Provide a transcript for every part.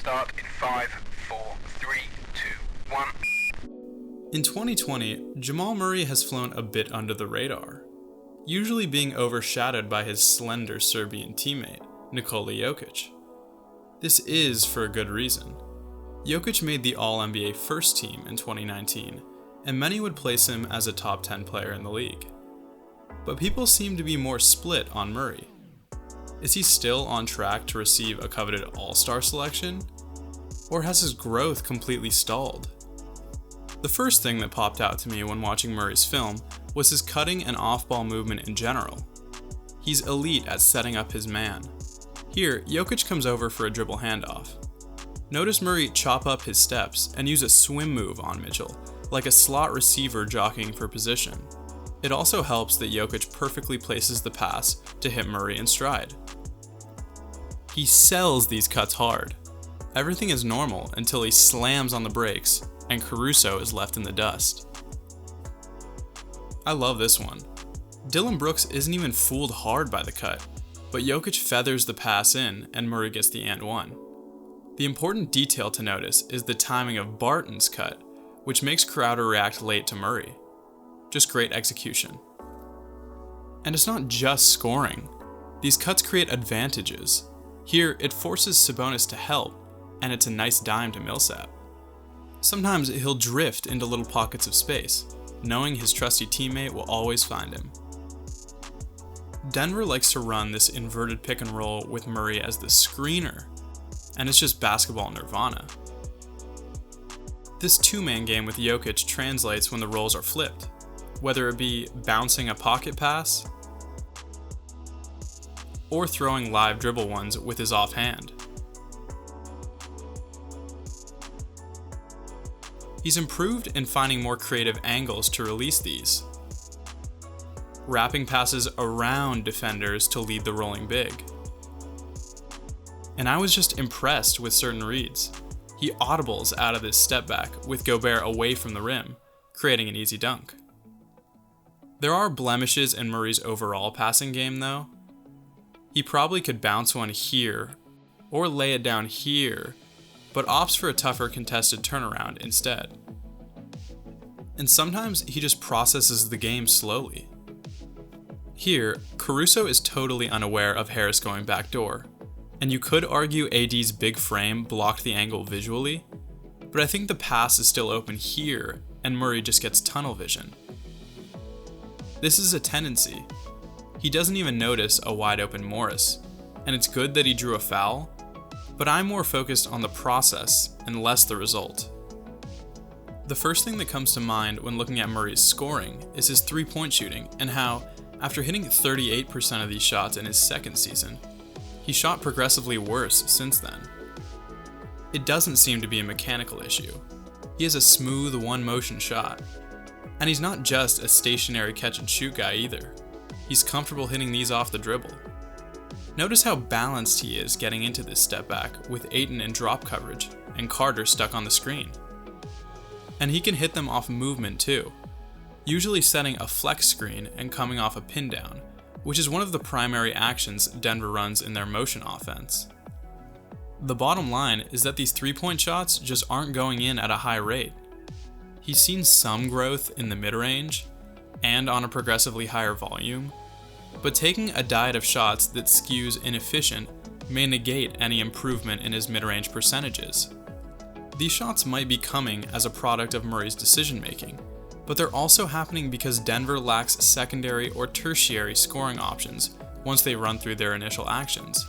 start in 5, 4, 3, 2, 1. In 2020, Jamal Murray has flown a bit under the radar, usually being overshadowed by his slender Serbian teammate, Nikola Jokic. This is for a good reason. Jokic made the All-NBA first team in 2019, and many would place him as a top 10 player in the league. But people seem to be more split on Murray. Is he still on track to receive a coveted All-Star selection? Or has his growth completely stalled? The first thing that popped out to me when watching Murray's film was his cutting and off-ball movement in general. He's elite at setting up his man. Here, Jokic comes over for a dribble handoff. Notice Murray chop up his steps and use a swim move on Mitchell, like a slot receiver jockeying for position. It also helps that Jokic perfectly places the pass to hit Murray in stride. He sells these cuts hard. Everything is normal until he slams on the brakes and Caruso is left in the dust. I love this one. Dillon Brooks isn't even fooled hard by the cut, but Jokic feathers the pass in and Murray gets the and one. The important detail to notice is the timing of Barton's cut, which makes Crowder react late to Murray. Just great execution. And it's not just scoring. These cuts create advantages. Here, it forces Sabonis to help, and it's a nice dime to Millsap. Sometimes he'll drift into little pockets of space, knowing his trusty teammate will always find him. Denver likes to run this inverted pick and roll with Murray as the screener, and it's just basketball nirvana. This two-man game with Jokic translates when the roles are flipped, whether it be bouncing a pocket pass or throwing live dribble ones with his offhand. He's improved in finding more creative angles to release these, wrapping passes around defenders to lead the rolling big. And I was just impressed with certain reads. He audibles out of this step back with Gobert away from the rim, creating an easy dunk. There are blemishes in Murray's overall passing game though. He probably could bounce one here, or lay it down here, but opts for a tougher contested turnaround instead. And sometimes he just processes the game slowly. Here, Caruso is totally unaware of Harris going backdoor, and you could argue AD's big frame blocked the angle visually, but I think the pass is still open here, and Murray just gets tunnel vision. This is a tendency. He doesn't even notice a wide open Morris, and it's good that he drew a foul, but I'm more focused on the process and less the result. The first thing that comes to mind when looking at Murray's scoring is his three-point shooting and how, after hitting 38% of these shots in his second season, he shot progressively worse since then. It doesn't seem to be a mechanical issue. He has a smooth one-motion shot. And he's not just a stationary catch-and-shoot guy either. He's comfortable hitting these off the dribble. Notice how balanced he is getting into this step back with Ayton in drop coverage and Carter stuck on the screen. And he can hit them off movement too, usually setting a flex screen and coming off a pin down, which is one of the primary actions Denver runs in their motion offense. The bottom line is that these three-point shots just aren't going in at a high rate. He's seen some growth in the mid-range and on a progressively higher volume, but taking a diet of shots that skews inefficient may negate any improvement in his mid-range percentages. These shots might be coming as a product of Murray's decision-making, but they're also happening because Denver lacks secondary or tertiary scoring options once they run through their initial actions.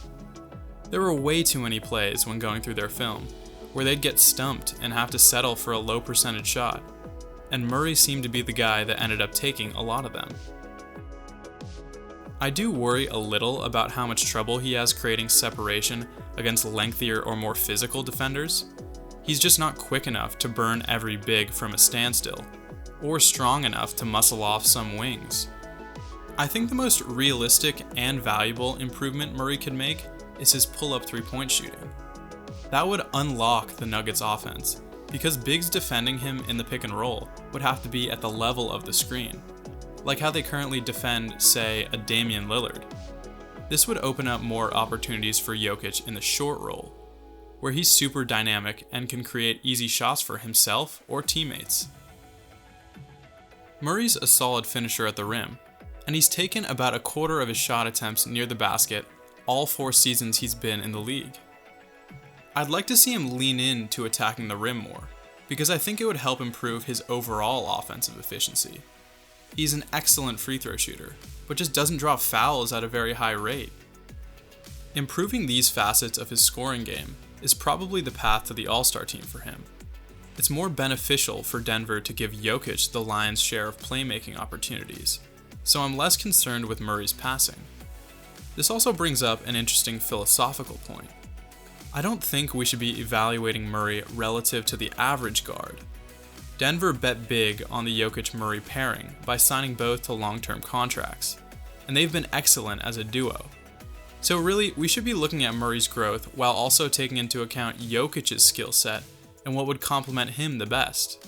There were way too many plays when going through their film where they'd get stumped and have to settle for a low percentage shot, and Murray seemed to be the guy that ended up taking a lot of them. I do worry a little about how much trouble he has creating separation against lengthier or more physical defenders. He's just not quick enough to burn every big from a standstill, or strong enough to muscle off some wings. I think the most realistic and valuable improvement Murray could make is his pull-up three-point shooting. That would unlock the Nuggets offense, because bigs defending him in the pick and roll would have to be at the level of the screen, like how they currently defend, say, a Damian Lillard. This would open up more opportunities for Jokic in the short roll. where he's super dynamic and can create easy shots for himself or teammates. Murray's a solid finisher at the rim, and he's taken about a quarter of his shot attempts near the basket all 4 seasons he's been in the league. I'd like to see him lean into attacking the rim more, because I think it would help improve his overall offensive efficiency. He's an excellent free throw shooter, but just doesn't draw fouls at a very high rate. Improving these facets of his scoring game is probably the path to the All-Star team for him. It's more beneficial for Denver to give Jokic the lion's share of playmaking opportunities, so I'm less concerned with Murray's passing. This also brings up an interesting philosophical point. I don't think we should be evaluating Murray relative to the average guard. Denver bet big on the Jokic-Murray pairing by signing both to long-term contracts, and they've been excellent as a duo. So really, we should be looking at Murray's growth while also taking into account Jokic's skill set and what would complement him the best.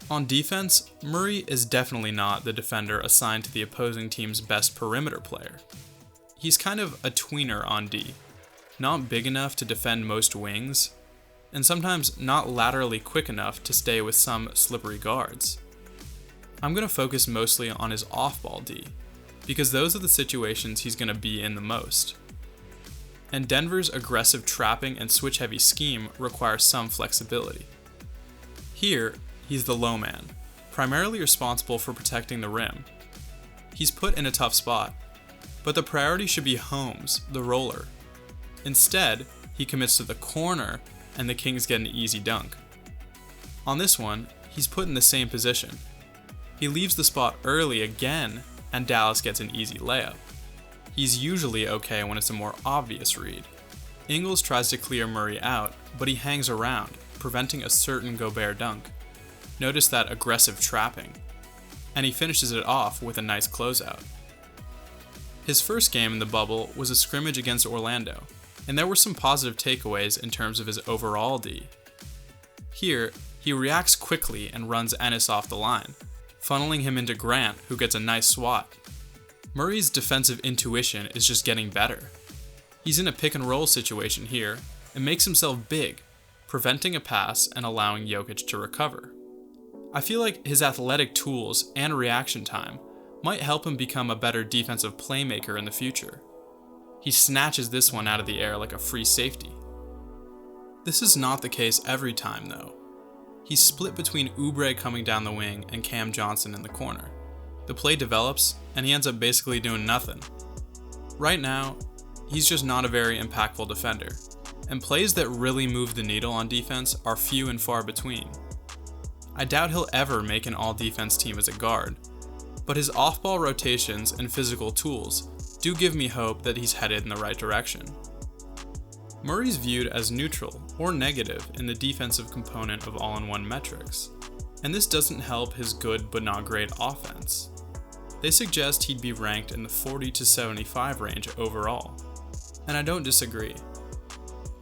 On defense, Murray is definitely not the defender assigned to the opposing team's best perimeter player. He's kind of a tweener on D, not big enough to defend most wings, and sometimes not laterally quick enough to stay with some slippery guards. I'm going to focus mostly on his off-ball D, because those are the situations he's going to be in the most. And Denver's aggressive trapping and switch-heavy scheme requires some flexibility. Here, he's the low man, primarily responsible for protecting the rim. He's put in a tough spot, but the priority should be Holmes, the roller. Instead, he commits to the corner and the Kings get an easy dunk. On this one, he's put in the same position. He leaves the spot early again, and Dallas gets an easy layup. He's usually okay when it's a more obvious read. Ingles tries to clear Murray out, but he hangs around, preventing a certain Gobert dunk. Notice that aggressive trapping. And he finishes it off with a nice closeout. His first game in the bubble was a scrimmage against Orlando, and there were some positive takeaways in terms of his overall D. Here, he reacts quickly and runs Ennis off the line, funneling him into Grant, who gets a nice swat. Murray's defensive intuition is just getting better. He's in a pick and roll situation here, and makes himself big, preventing a pass and allowing Jokic to recover. I feel like his athletic tools and reaction time might help him become a better defensive playmaker in the future. He snatches this one out of the air like a free safety. This is not the case every time though. He's split between Oubre coming down the wing and Cam Johnson in the corner. The play develops, and he ends up basically doing nothing. Right now, he's just not a very impactful defender, and plays that really move the needle on defense are few and far between. I doubt he'll ever make an all-defense team as a guard, but his off-ball rotations and physical tools do give me hope that he's headed in the right direction. Murray's viewed as neutral or negative in the defensive component of all-in-one metrics, and this doesn't help his good but not great offense. They suggest he'd be ranked in the 40 to 75 range overall, and I don't disagree.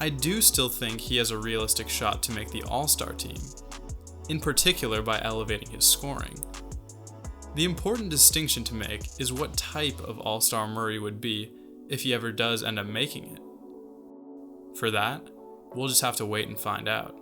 I do still think he has a realistic shot to make the All-Star team, in particular by elevating his scoring. The important distinction to make is what type of All-Star Murray would be if he ever does end up making it. For that, we'll just have to wait and find out.